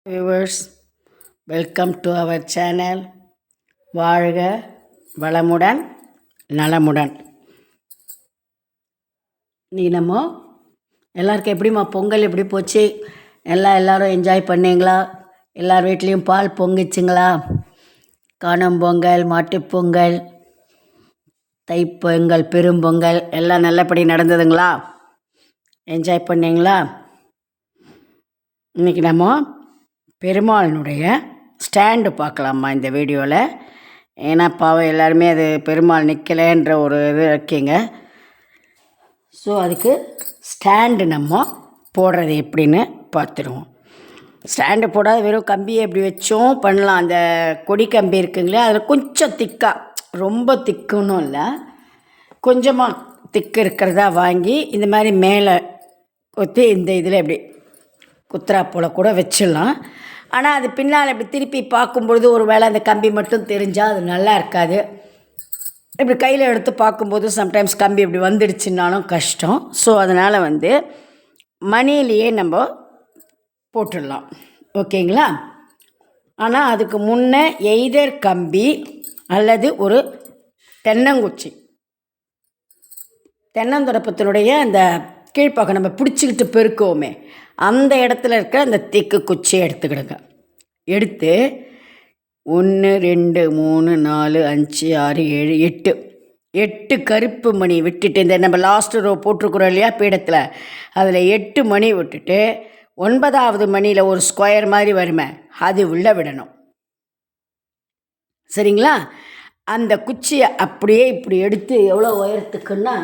Viewers, welcome to our channel. வாழ்க வளமுடன் நலமுடன். நீ நம்ம எல்லாருக்கும் எப்படிம்மா பொங்கல் எப்படி போச்சு? எல்லோரும் என்ஜாய் பண்ணீங்களா? எல்லார் வீட்லேயும் பால் பொங்கிச்சுங்களா? காணும் பொங்கல், மாட்டுப்பொங்கல், தைப்பொங்கல், பெரும்பொங்கல் எல்லாம் நல்லபடி நடந்ததுங்களா? என்ஜாய் பண்ணிங்களா? இன்றைக்கி நம்ம பெருமாளினுடைய ஸ்டாண்டு பார்க்கலாமா இந்த வீடியோவில். ஏன்னா பாவம் எல்லாருமே அது பெருமாள் நிற்கலைன்ற ஒரு இது இருக்கீங்க. ஸோ அதுக்கு ஸ்டாண்டு நம்ம போடுறது எப்படின்னு பார்த்துடுவோம். ஸ்டாண்டு போடாத வெறும் கம்பியை எப்படி வச்சோம் பண்ணலாம். அந்த கொடி கம்பி இருக்குங்களே, அதில் கொஞ்சம் திக்காக, ரொம்ப திக்குன்னும் இல்லை, கொஞ்சமாக திக்கு இருக்கிறதா வாங்கி இந்த மாதிரி மேலே கொத்தி இந்த இதில் எப்படி குத்துரா போல் கூட வச்சிடலாம். ஆனால் அது பின்னால் இப்படி திருப்பி பார்க்கும்பொழுது ஒரு வேளை அந்த கம்பி மட்டும் தெரிஞ்சால் அது நல்லா இருக்காது. இப்படி கையில் எடுத்து பார்க்கும்போது சம்டைம்ஸ் கம்பி இப்படி வந்துடுச்சுன்னாலும் கஷ்டம். ஸோ அதனால் மணிலேயே நம்ம போட்டுடலாம். ஓகேங்களா? ஆனால் அதுக்கு முன்னே எய்தர் கம்பி அல்லது ஒரு தென்னங்குச்சி, தென்னந்தொடப்பத்தினுடைய அந்த கீழ்ப்பாக்கம் நம்ம பிடிச்சிக்கிட்டு பெருக்குவோமே, அந்த இடத்துல இருக்கிற அந்த திக்கு குச்சியை எடுத்துக்கிடுங்க. எடுத்து 1 2 3 4 5 6 7 8 கருப்பு மணி விட்டுட்டு, இந்த நம்ம லாஸ்ட்டு ரோ போட்டிருக்குறோம் இல்லையா பீடத்தில், அதில் 8 மணி விட்டுட்டு 9வது மணியில் ஒரு ஸ்கொயர் மாதிரி வருமே, அது உள்ளே விடணும். சரிங்களா? அந்த குச்சியை அப்படியே இப்படி எடுத்து எவ்வளோ உயரத்துக்குன்னா,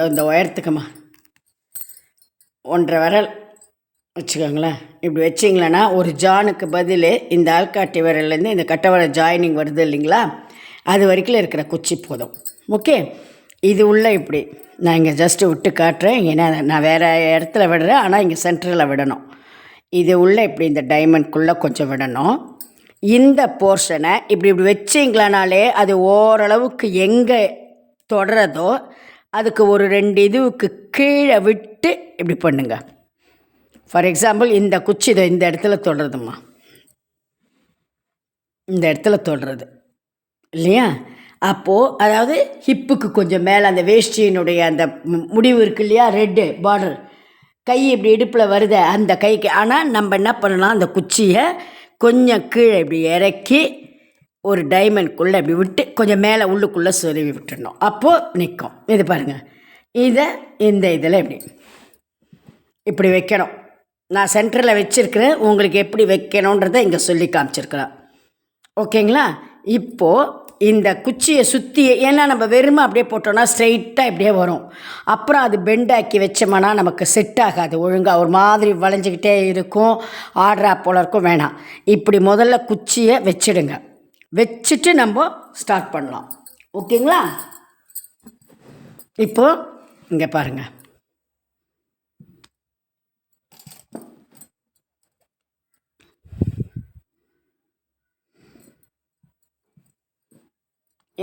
இந்த உயரத்துக்குமா 1.5 விரல் வச்சுக்கோங்களேன். இப்படி வச்சிங்களேன்னா ஒரு ஜானுக்கு பதில் இந்த ஆள்காட்டி விரல்லேருந்து இந்த கட்டவர ஜாயினிங் வருது இல்லைங்களா, அது வரைக்கும் இருக்கிற குச்சி போதும். ஓகே, இது உள்ளே இப்படி நான் இங்கே ஜஸ்ட்டு விட்டு காட்டுறேன். ஏன்னா நான் வேறு இடத்துல விடுறேன், ஆனால் இங்கே சென்டரில் விடணும். இது உள்ளே இப்படி இந்த டைமண்ட்குள்ளே கொஞ்சம் விடணும். இந்த போர்ஷனை இப்படி இப்படி வச்சிங்களானாலே அது ஓரளவுக்கு எங்கே தொடரதோ அதுக்கு ஒரு 2 இதுவுக்கு கீழே விட்டு இப்படி பண்ணுங்க. ஃபார் எக்ஸாம்பிள் இந்த குச்சி இந்த இடத்துல தொடுறதும்மா, இந்த இடத்துல தொடுறது இல்லையா? அப்போது அதாவது ஹிப்புக்கு கொஞ்சம் மேலே அந்த வேஷ்டியினுடைய அந்த முடிவு இருக்கு இல்லையா, ரெட்டு பார்டர், கை இப்படி இடுப்பில் வருது அந்த கைக்கு. ஆனால் நம்ம என்ன பண்ணலாம், அந்த குச்சியை கொஞ்சம் கீழே இப்படி இறக்கி ஒரு டைமண்ட்குள்ளே இப்படி விட்டு கொஞ்சம் மேலே உள்ளுக்குள்ளே சொருவி விட்டுடணும். அப்போது நிற்கும். இது பாருங்கள், இதை இந்த இதில் இப்படி வைக்கணும். நான் சென்டரில் வச்சுருக்கிறேன், உங்களுக்கு எப்படி வைக்கணுன்றதை இங்கே சொல்லி காமிச்சிருக்கிறேன். ஓகேங்களா? இப்போது இந்த குச்சியை சுற்றி, ஏன்னா நம்ம வெறுமை அப்படியே போட்டோன்னா ஸ்ட்ரெயிட்டாக இப்படியே வரும். அப்புறம் அது பெண்டாக்கி வச்சோம்னா நமக்கு செட் ஆகாது, ஒழுங்காக ஒரு மாதிரி வளைஞ்சிக்கிட்டே இருக்கும், ஆடுறா போல இருக்கும். வேணாம், இப்படி முதல்ல குச்சியை வச்சிடுங்க. வச்சுட்டு நம்ம ஸ்டார்ட் பண்ணலாம். ஓகேங்களா? இப்போது இங்கே பாருங்கள்,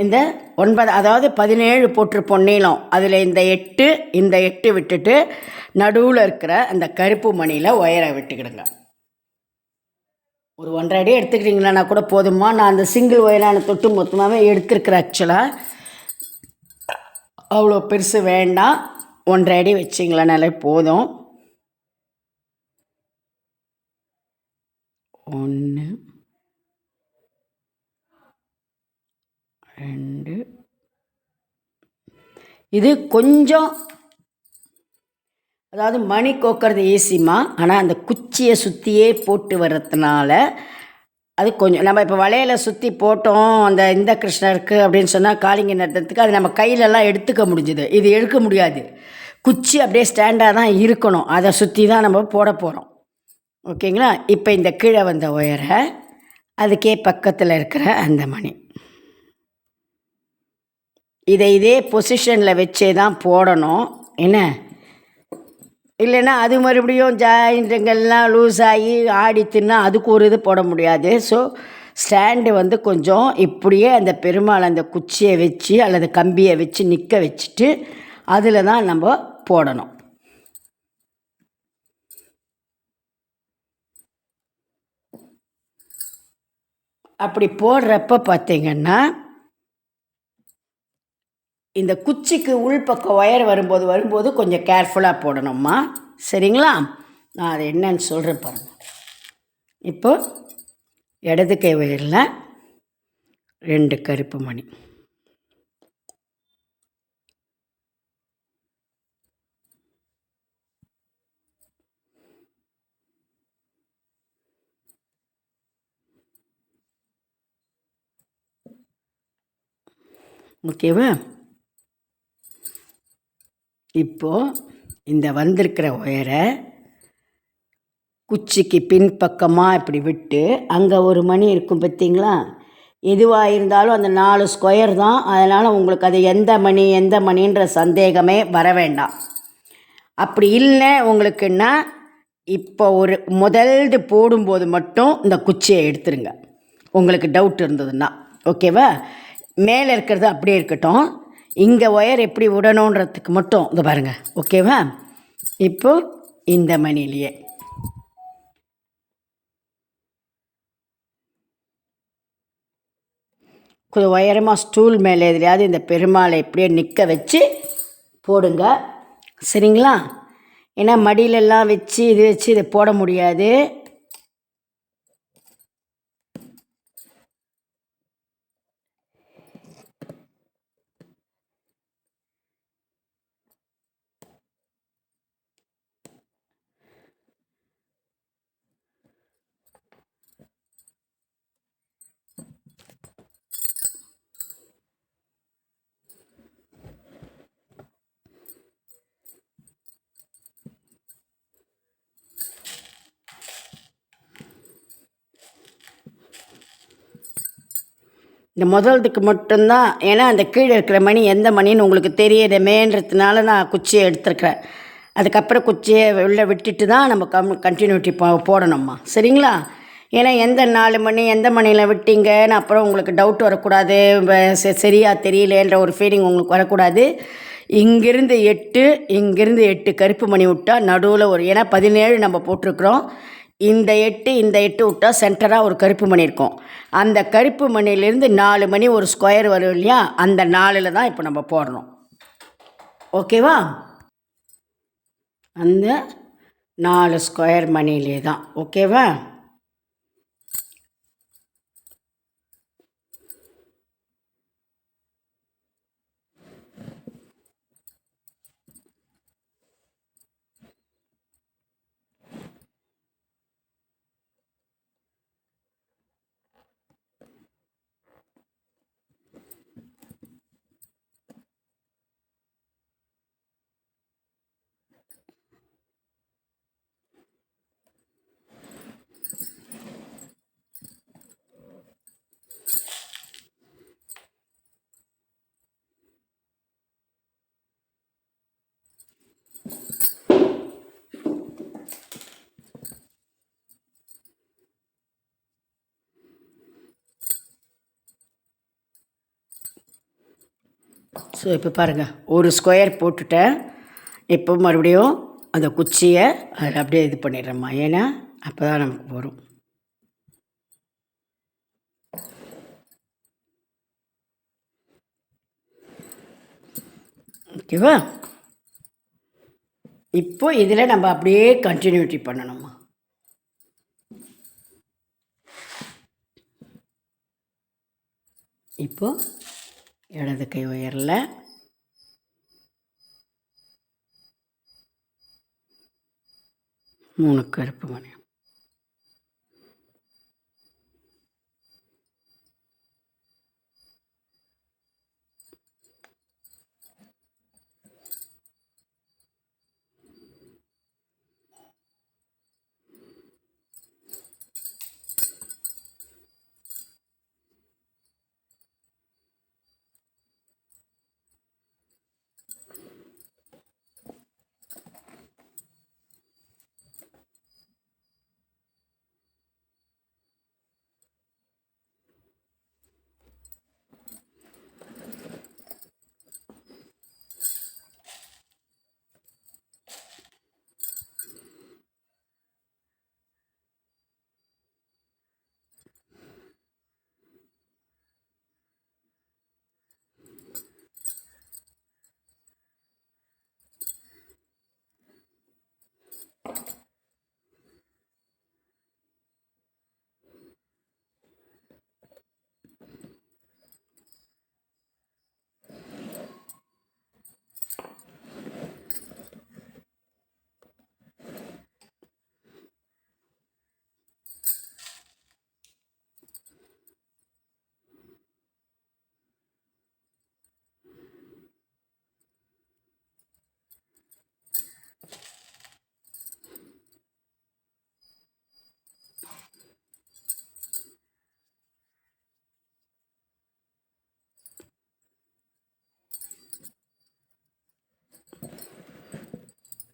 இந்த 9 அதாவது 17 போட்டிருப்போம் நீளம், அதில் இந்த 8 விட்டுட்டு நடுவில் இருக்கிற அந்த கருப்பு மணியில் ஒயரை விட்டுக்கிடுங்க. ஒரு 1.5 அடி எடுத்துக்கிட்டிங்களா கூட போதுமா. நான் அந்த சிங்கிள் ஒயரான தொட்டு மொத்தமாகவே எடுத்துருக்கிறேன். ஆக்சுவலாக அவ்வளோ பெருசு வேண்டாம், 1.5 அடி வச்சிங்களானாலே போதும். 1 2 இது கொஞ்சம், அதாவது மணி கோக்கிறது ஈஸிமா, ஆனால் அந்த குச்சியை சுற்றியே போட்டு வர்றதுனால அது கொஞ்சம், நம்ம இப்போ வளையலை சுற்றி போட்டோம் அந்த இந்த கிருஷ்ணருக்கு அப்படின்னு சொன்னால் காளிங்க நட்டத்துக்கு அது நம்ம கையிலலாம் எடுத்துக்க முடிஞ்சுது. இது எடுக்க முடியாது, குச்சி அப்படியே ஸ்டாண்டாக தான் இருக்கணும், அதை சுற்றி தான் நம்ம போட போகிறோம். ஓகேங்களா? இப்போ இந்த கீழே வந்த ஒயரை அதுக்கே பக்கத்தில் இருக்கிற அந்த மணி, இதை இதே பொசிஷனில் வச்சே தான் போடணும். என்ன இல்லைன்னா அது மறுபடியும் ஜாயிண்ட்டுங்கள்லாம் லூஸ் ஆகி ஆடித்துன்னா அதுக்கு ஒரு இது போட முடியாது. ஸோ ஸ்டாண்டு கொஞ்சம் இப்படியே அந்த பெருமாள் அந்த குச்சியை வச்சு அல்லது கம்பியை வச்சு நிற்க வச்சுட்டு அதில் தான் நம்ம போடணும். அப்படி போடுறப்ப பார்த்தீங்கன்னா இந்த குச்சிக்கு உள்பக்கம் ஒயர் வரும்போது கொஞ்சம் கேர்ஃபுல்லாக போடணும்மா. சரிங்களா? நான் அதை என்னன்னு சொல்கிறேன் பாருங்கள். இப்போ இடது கை ஒயரில் 2 கருப்பு மணி, ஓகேவா? இப்போது இந்த வந்திருக்கிற ஒயரை குச்சிக்கு பின்பக்கமாக இப்படி விட்டு அங்கே ஒரு மணி இருக்கும் பார்த்தீங்களா? எதுவாக இருந்தாலும் அந்த 4 ஸ்கொயர் தான். அதனால் உங்களுக்கு அது எந்த மணின்ற சந்தேகமே வர வேண்டாம். அப்படி இல்லை உங்களுக்குன்னா இப்போ ஒரு முதல்து போடும்போது மட்டும் இந்த குச்சியை எடுத்துருங்க, உங்களுக்கு டவுட் இருந்ததுன்னா. ஓகேவா? மேலே இருக்கிறது அப்படியே இருக்கட்டும். இங்கே ஒயர் எப்படி விடணுன்றதுக்கு மட்டும் இதை பாருங்கள். ஓகேவா? இப்போது இந்த மணிலேயே கொஞ்சம் உயரமாக ஸ்டூல் மேலே எதுலையாவது இந்த பெருமாளை இப்படியே நிற்க வச்சு போடுங்க. சரிங்களா? ஏன்னா மடியிலெல்லாம் வச்சு இதை போட முடியாது. இந்த முதல்துக்கு மட்டும்தான், ஏன்னா அந்த கீழே இருக்கிற மணி எந்த மணின்னு உங்களுக்கு தெரியணுமேன்றதுனால நான் குச்சியை எடுத்துருக்கிறேன். அதுக்கப்புறம் குச்சியை உள்ளே விட்டுட்டு தான் நம்ம கண்டினியூட்டி போடணும்மா. சரிங்களா? ஏன்னா எந்த 4 மணி எந்த மணியில் விட்டீங்கன்னு அப்புறம் உங்களுக்கு டவுட் வரக்கூடாது, சரியாக தெரியலேன்ற ஒரு ஃபீலிங் உங்களுக்கு வரக்கூடாது. இங்கேருந்து 8 கருப்பு மணி விட்டால் நடுவில் ஏன்னா 17 நம்ம போட்டிருக்கிறோம். இந்த 8 விட்டால் சென்டராக ஒரு கருப்பு மணி இருக்கும். அந்த கருப்பு மணிலேருந்து 4 மணி ஒரு ஸ்கொயர் வரும் இல்லையா? அந்த 4ல் தான் இப்போ நம்ம போடணும். ஓகேவா? அந்த 4 ஸ்கொயர் மணிலே தான். ஓகேவா? ஸோ இப்போ பாருங்கள், ஒரு ஸ்கொயர் போட்டுட்டேன். இப்போ மறுபடியும் அந்த குச்சியை அதில் அப்படியே இது பண்ணிடுறேம்மா. ஏன்னா அப்போ தான் நமக்கு வரும். ஓகேவா? இப்போ இதில் நம்ம அப்படியே கண்டினியூட்டி பண்ணணும்மா. இப்போ இடது கை உயரில் 3 கருப்பு மணி,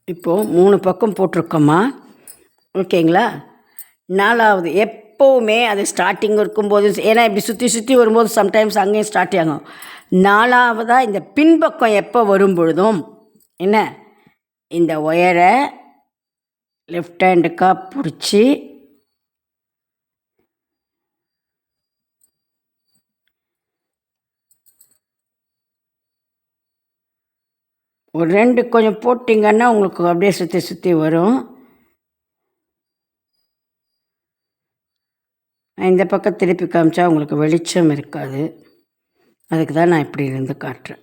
இப்போது 3 பக்கம் போட்டிருக்கோம்மா. ஓகேங்களா? 4வது எப்போவுமே அது ஸ்டார்டிங் இருக்கும்போது, ஏன்னா இப்படி சுற்றி சுற்றி வரும்போது சம்டைம்ஸ் அங்கேயும் ஸ்டார்ட் ஆகும். 4வதாக இந்த பின்பக்கம் எப்போ வரும் பொழுதும் என்ன, இந்த ஒயரை லெஃப்ட் ஹேண்டுக்காக பிடிச்சி ஒரு 2 கொஞ்சம் போட்டிங்கன்னா உங்களுக்கு அப்படியே சுற்றி சுற்றி வரும். இந்த பக்கம் திருப்பி காமிச்சா உங்களுக்கு வெளிச்சம் இருக்காது. அதுக்கு தான் நான் இப்படி இருந்து காட்டுறேன்.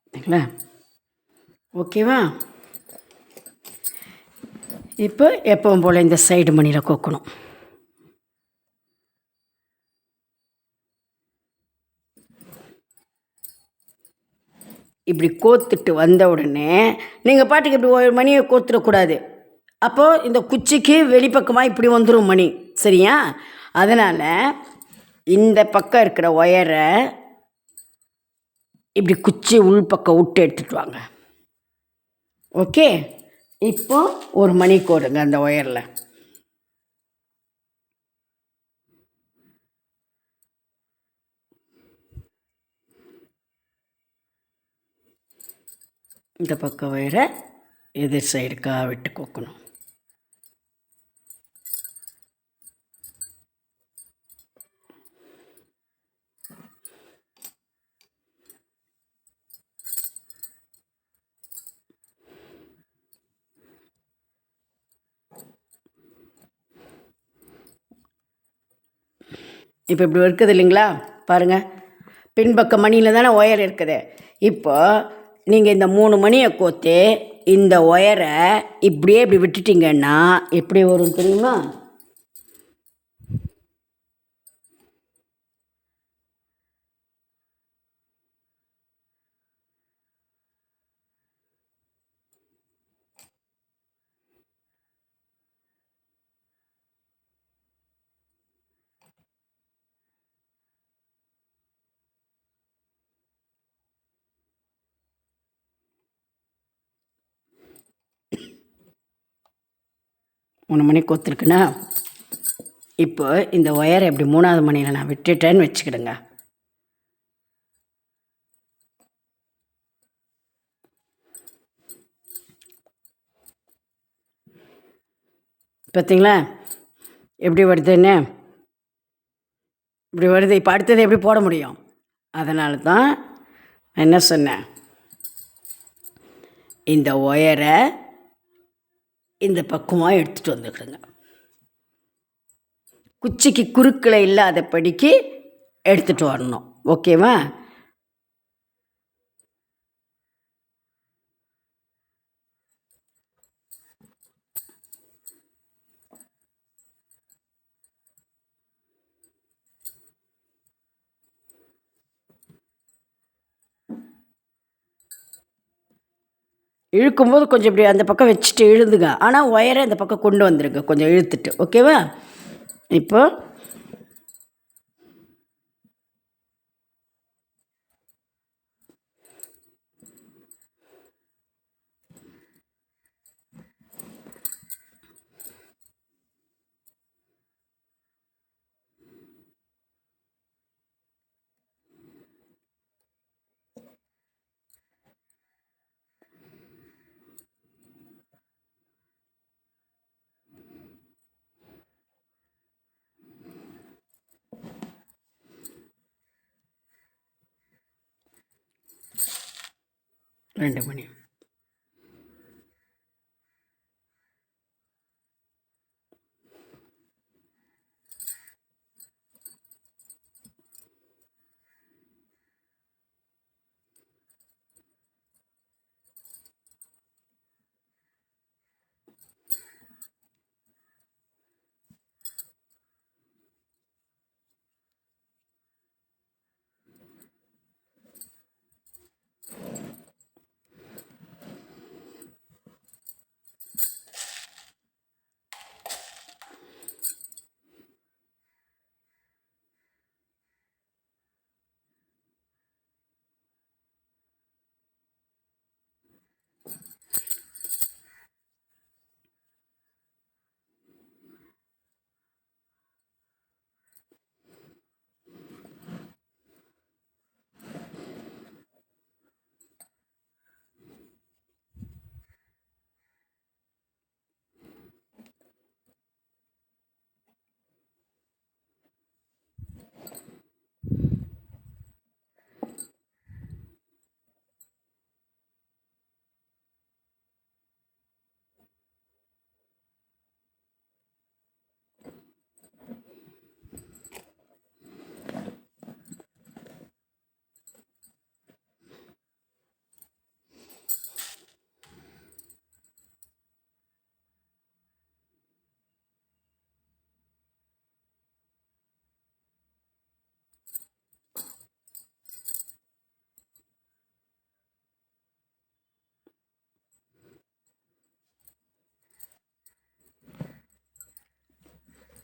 சரிங்களா? ஓகேவா? இப்போ எப்பவும் போல் இந்த சைடு மணியில் கோக்கணும். இப்படி கோத்துட்டு வந்த உடனே நீங்கள் பாட்டுக்கு இப்படி ஒரு மணியை கோத்துடக்கூடாது. அப்போது இந்த குச்சிக்கு வெளிப்பக்கமாக இப்படி வந்துடும் மணி. சரியா? அதனால் இந்த பக்கம் இருக்கிற ஒயரை இப்படி குச்சி உள் பக்கம் விட்டு எடுத்துகிட்டு வாங்க. ஓகே, இப்போ ஒரு மணி கோடுங்க அந்த ஒயரில். இந்த பக்கம் ஒயரை எதிர் சைடுக்காக விட்டு கோக்கணும். இப்போ இப்படி இருக்குது இல்லைங்களா? பாருங்கள், பின்பக்க மணியில் தானே ஒயர் இருக்குது. இப்போ நீங்கள் இந்த 3 மணியை கோத்து இந்த ஒயரை இப்படியே இப்படி விட்டுட்டிங்கன்னா எப்படி வரும் தெரியுமா? மூணு மணி கோத்துருக்குன்னா இப்போ இந்த ஒயரை எப்படி 3வது மணியில் நான் விட்டுட்டேன்னு வச்சுக்கிடுங்க. பார்த்தீங்களா எப்படி வருதுன்னு? இப்படி வருது. இப்போ அடுத்தது எப்படி போட முடியும்? அதனால தான் என்ன சொன்னேன், இந்த ஒயரை இந்த பக்கமாக எடுத்துகிட்டு வந்துக்கிடுங்க. குச்சிக்கு குறுக்கில் இல்லாதபடிக்கு எடுத்துகிட்டு வரணும். ஓகேவா? இழுக்கும்போது கொஞ்சம் இப்படி அந்த பக்கம் வச்சுட்டு இழுதுங்க. ஆனால் ஒயரை அந்த பக்கம் கொண்டு வந்துடுங்க கொஞ்சம் இழுத்துட்டு. ஓகேவா? இப்போ ரெண்டு மணி.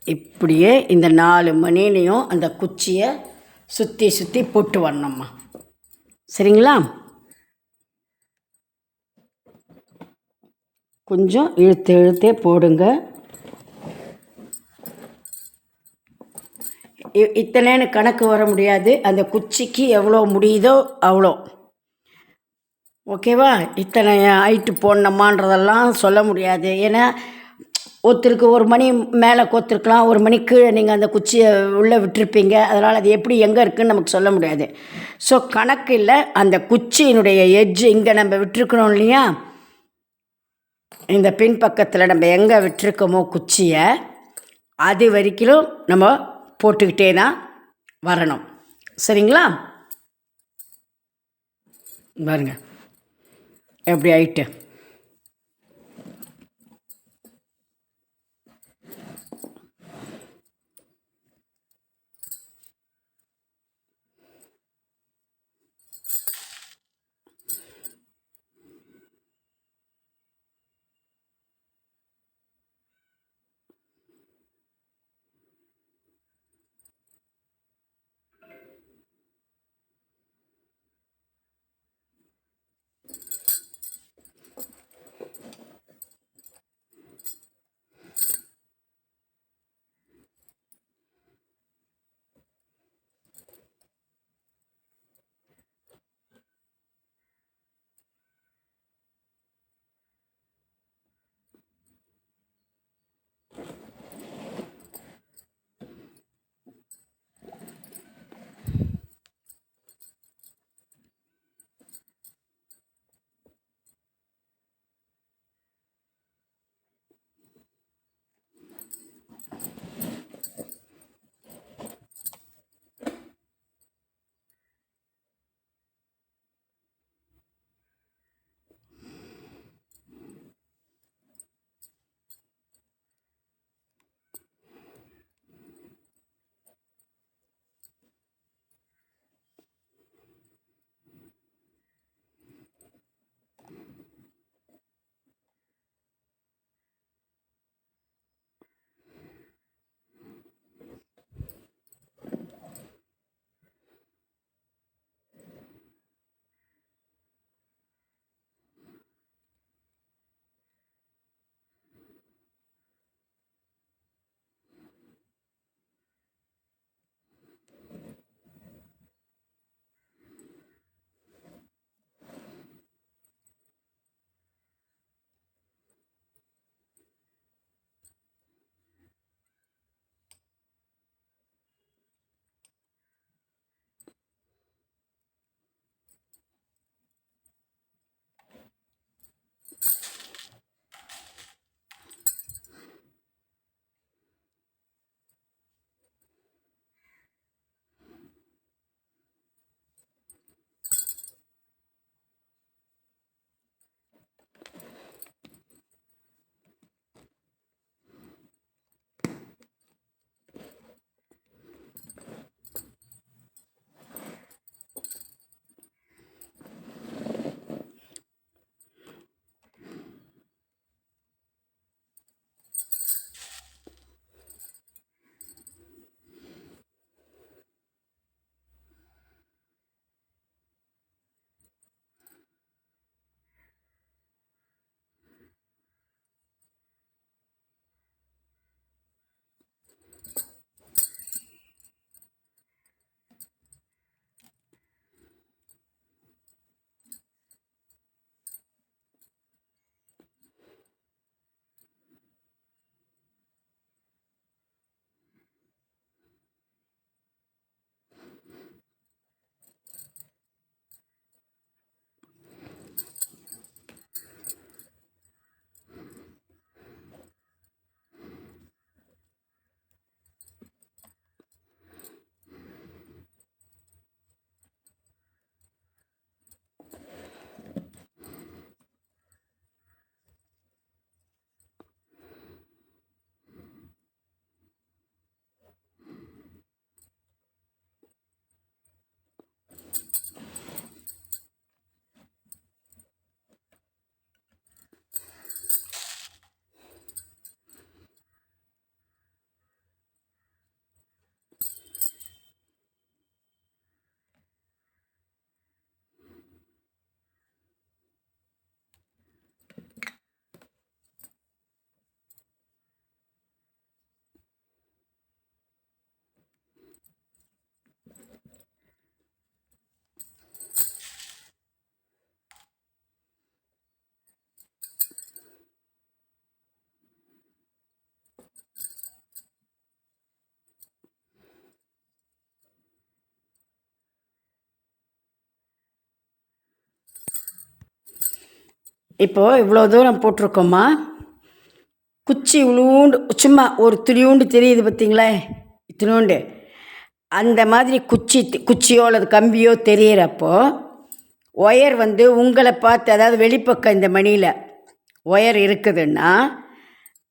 இப்படியே இந்த 4 மணிலையும் அந்த குச்சியை சுற்றி சுற்றி போட்டு வரணும்மா. சரிங்களா? கொஞ்சம் இழுத்து இழுத்தே போடுங்க. இத்தனைன்னு கணக்கு வர முடியாது. அந்த குச்சிக்கு எவ்வளோ முடியுதோ அவ்வளோ. ஓகேவா? இத்தனை ஹைட்டு போடணுமான்றதெல்லாம் சொல்ல முடியாது. ஏன்னா ஒருத்தருக்கு 1 மணி மேலே கோத்துருக்கலாம், 1 மணி கீழே நீங்கள் அந்த குச்சியை உள்ளே விட்டுருப்பீங்க. அதனால் அது எப்படி எங்கே இருக்குதுன்னு நமக்கு சொல்ல முடியாது. ஸோ கணக்கு இல்லை. அந்த குச்சியினுடைய எட்ஜு இங்கே நம்ம விட்டுருக்கணும் இல்லையா? இந்த பின்பக்கத்தில் நம்ம எங்கே விட்டுருக்கோமோ குச்சியை, அது வரைக்கும் நம்ம போட்டுக்கிட்டே தான் வரணும். சரிங்களா? பாருங்க எப்படி ஆயிட்டு. இப்போது இவ்வளோ தூரம் போட்டிருக்கோமா, குச்சி இவ்வளோண்டு சும்மா ஒரு துளியூண்டு தெரியுது பார்த்தீங்களா, இத்தினோண்டு அந்த மாதிரி குச்சியோ அல்லது கம்பியோ தெரியிறப்போ ஒயர் வந்து உங்களை பார்த்து, அதாவது வெளிப்பக்கம் இந்த மணியில் ஒயர் இருக்குதுன்னா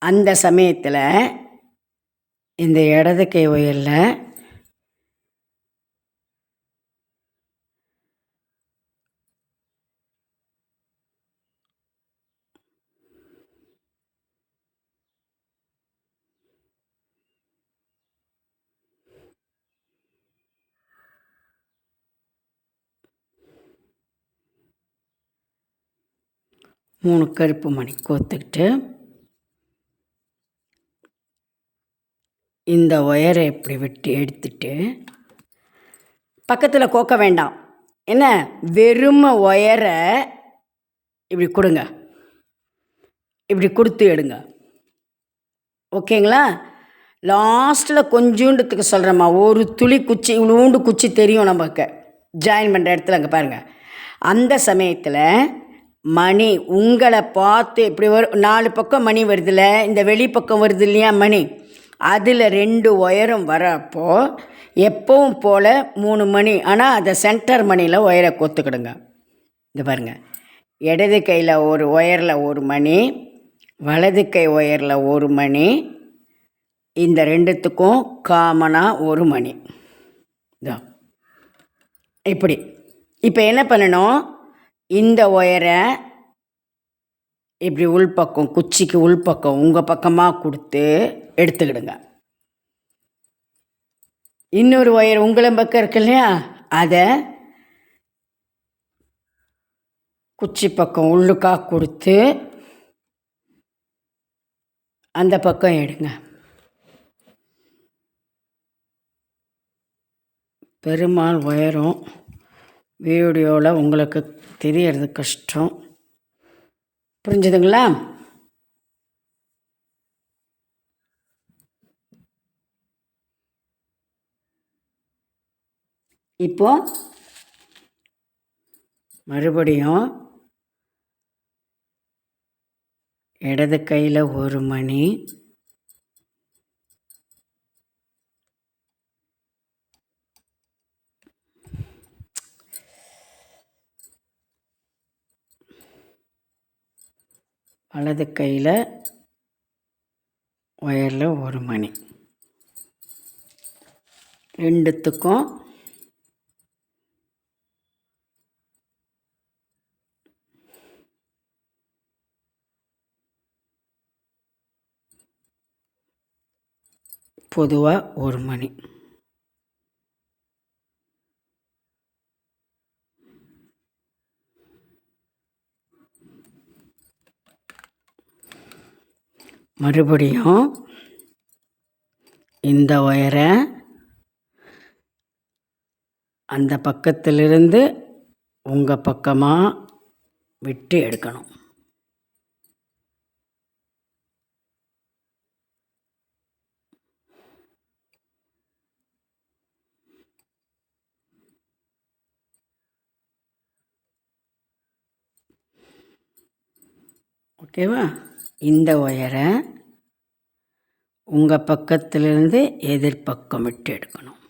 அந்த சமயத்தில் இந்த இடது கை ஒயரில் மூணு கருப்பு மணி கோத்துக்கிட்டு இந்த ஒயரை இப்படி விட்டு எடுத்துட்டு பக்கத்தில் கோக்க வேண்டாம், என்ன வெறும ஒயரை இப்படி கொடுங்க, இப்படி கொடுத்து எடுங்க. ஓகேங்களா? லாஸ்ட்டில் கொஞ்சோண்டுத்துக்கு சொல்கிறேம்மா, ஒரு துளி குச்சி இவ்வளோண்டு குச்சி தெரியும் நமக்கு ஜாயின் பண்ணுற இடத்துல. அங்கே பாருங்கள், அந்த சமயத்தில் மணி உங்களை பார்த்து இப்படி வரும், 4 பக்கம் மணி வருதுல்ல, இந்த வெளிப்பக்கம் வருது இல்லையா மணி, அதில் 2 ஒயரும் வரப்போ எப்பவும் போல் 3 மணி, ஆனால் அதை சென்டர் மணியில் ஒயரை கோத்துக்கிடுங்க. இங்கே பாருங்கள், இடது கையில் ஒரு ஒயரில் 1 மணி, வலது கை ஒயரில் 1 மணி, இந்த 2த்துக்கும் காமனாக 1 மணி. இதோ இப்படி. இப்போ என்ன பண்ணணும், இந்த ஒயரை இப்படி உள்பக்கம், குச்சிக்கு உள்பக்கம் உங்கள் பக்கமாக கொடுத்து எடுத்துக்கிடுங்க. இன்னொரு ஒயர் உங்களை பக்கம் இருக்கு இல்லையா, அதை குச்சி பக்கம் உள்ளுக்காக கொடுத்து அந்த பக்கம் எடுங்க. பெருமாள் ஒயரும் வீடியோவில் உங்களுக்கு தெரியறது கஷ்டம், புரிஞ்சுதுங்களா? இப்போ மறுபடியும் இடது கையில் 1 மணி, வலது கையில் ஒயரில் 1 மணி, 2த்துக்கும் பொதுவாக 1 மணி. மறுபடியும் இந்த ஒயரை அந்த பக்கத்திலிருந்து உங்கள் பக்கமாக விட்டு எடுக்கணும். ஓகேவா? இந்த ஒயரை உங்கள் பக்கத்திலிருந்து எதிர்பக்கம் விட்டு எடுக்கணும்.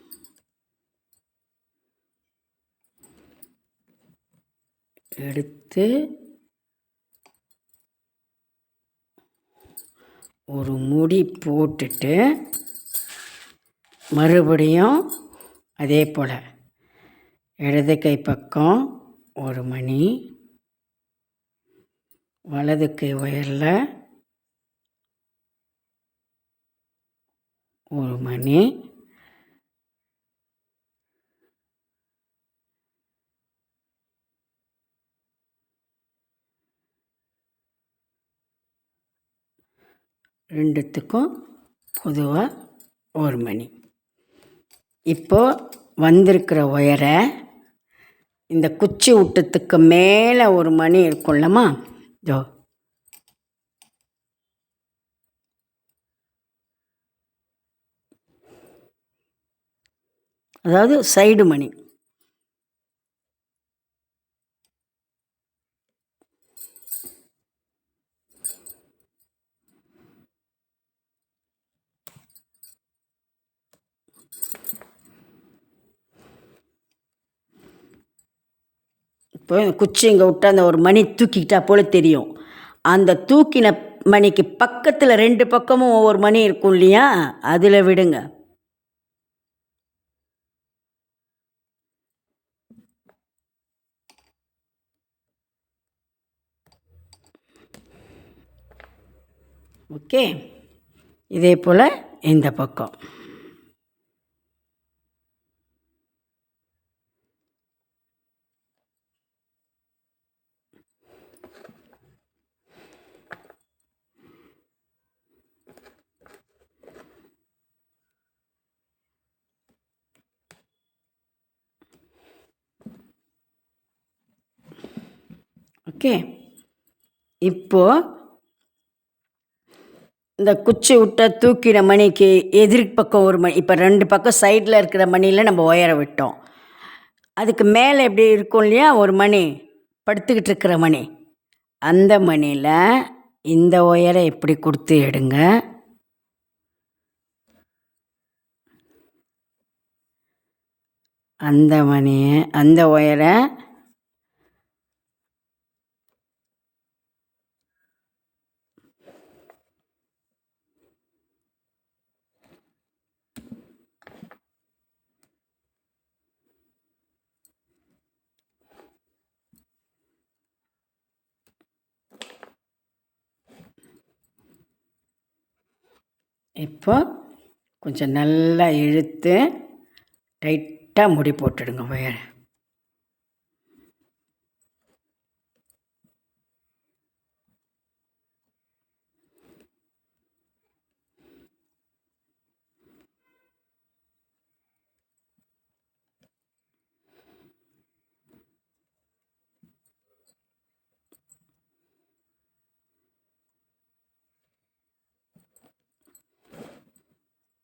எடுத்து ஒரு முடி போட்டுட்டு மறுபடியும் அதே போல் இடது கை பக்கம் 1 மணி, வலது கை ஒயரில் 1 மணி, ரெண்டுத்துக்கும் பொதுவாக 1 மணி. இப்போது வந்திருக்கிற ஒயரை இந்த குச்சி விட்டத்துக்கு மேலே 1 மணி இருக்கும்லம்மா, இதோ அதாவது சைடு மணி, இப்போ குச்சி இங்கே விட்டு அந்த ஒரு மணி தூக்கிக்கிட்டா போல தெரியும். அந்த தூக்கின மணிக்கு பக்கத்தில் 2 பக்கமும் ஒவ்வொரு மணி இருக்கும் இல்லையா, அதில் விடுங்க. ஓகே, இதே போல் இந்த பக்கம். ஓகே, இப்போது இந்த குச்சி விட்ட தூக்கின மணிக்கு பக்கம் ஒரு மணி, இப்போ 2 பக்கம் சைடில் இருக்கிற மணியில் நம்ம ஒயரை விட்டோம். அதுக்கு மேலே எப்படி இருக்கும் இல்லையா ஒரு மணி, படுத்துக்கிட்டு இருக்கிற மணி, அந்த மணியில் இந்த ஒயரை எப்படி கொடுத்து எடுங்க. அந்த மணியை, அந்த ஒயரை இப்போ கொஞ்சம் நல்லா இழுத்து டைட்டாக முடி போட்டுடுங்க ஒயரை.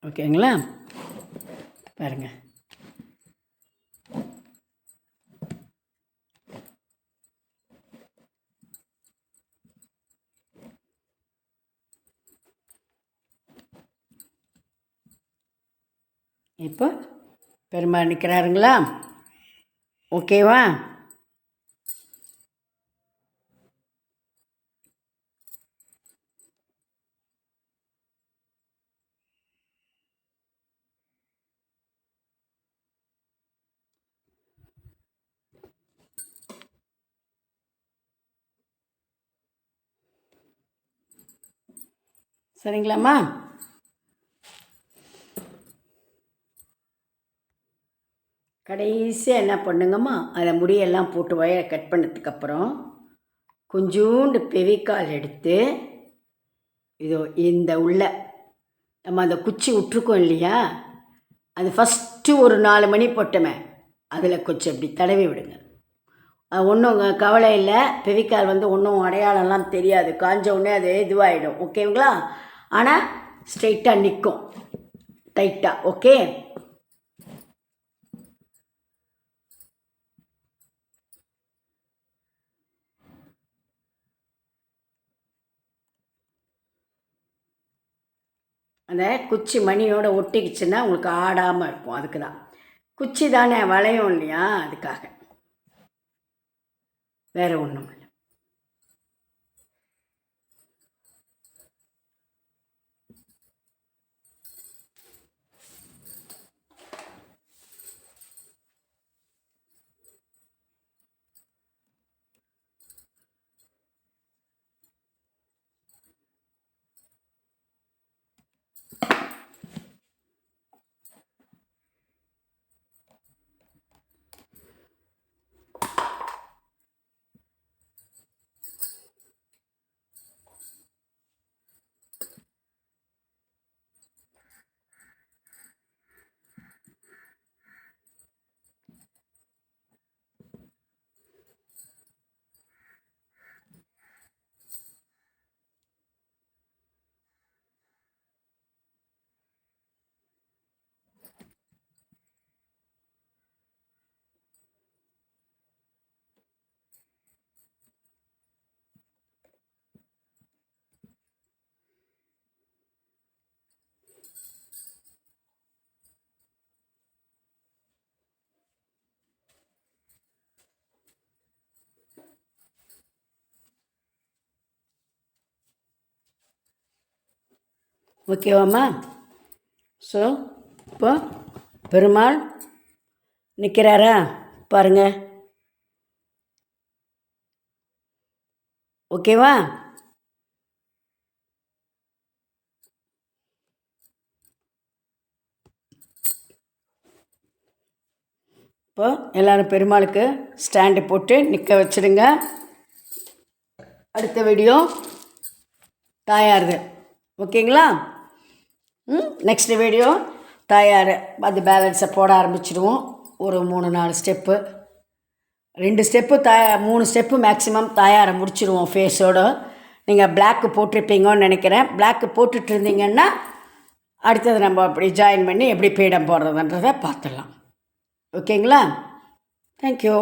ஓகேங்களா, பாருங்கள். இப்போ பெருமாள் நிற்கிறாருங்களா? ஓகேவா? சரிங்களாம்மா? கடைசியாக என்ன பண்ணுங்கம்மா, அதை முடியெல்லாம் போட்டு ஒயரை கட் பண்ணதுக்கப்புறம் கொஞ்சோண்டு பெவிக்கால் எடுத்து இதோ இந்த உள்ள நம்ம அந்த குச்சி விட்ருக்கோம் இல்லையா, அது ஃபஸ்ட்டு ஒரு 4 மணி போட்டோமே, அதில் கொஞ்சம் இப்படி தடவி விடுங்க. ஒன்றும் கவலை இல்லை, பெவிக்கால் ஒன்றும் அடையாளம்லாம் தெரியாது, காஞ்ச உடனே அது இதுவாகிடும். ஓகேங்களா? ஆனால் ஸ்ட்ரைட்டாக நிற்கும், டைட்டாக. ஓகே, அந்த குச்சி மணியோடு ஒட்டிக்கிச்சுன்னா உங்களுக்கு ஆடாமல் இருக்கும். அதுக்கு தான், குச்சி தானே வளையும் இல்லையா, அதுக்காக, வேறு ஒன்றும் இல்லை. ஓகேவாம்மா? ஸோ இப்போ பெருமாள் நிற்கிறாரா பாருங்கள். ஓகேவா? இப்போ எல்லோரும் பெருமாளுக்கு ஸ்டாண்டு போட்டு நிற்க வச்சுடுங்க. அடுத்த வீடியோ தாயாருது. ஓகேங்களா? நெக்ஸ்ட் வீடியோ தாயார் அது பேலன்ஸை போட ஆரம்பிச்சிடுவோம். ஒரு 3-4 ஸ்டெப்பு, 2 ஸ்டெப்பு 3 ஸ்டெப்பு மேக்ஸிமம் தாயாரை முடிச்சிடுவோம் ஃபேஸோடு. நீங்கள் பிளாக்கு போட்டிருப்பீங்கன்னு நினைக்கிறேன். பிளாக்கு போட்டுட்டு இருந்தீங்கன்னா அடுத்தது நம்ம அப்படி ஜாயின் பண்ணி எப்படி பீடம் போடுறதுன்றதை பார்த்துடலாம். ஓகேங்களா? தேங்க்யூ.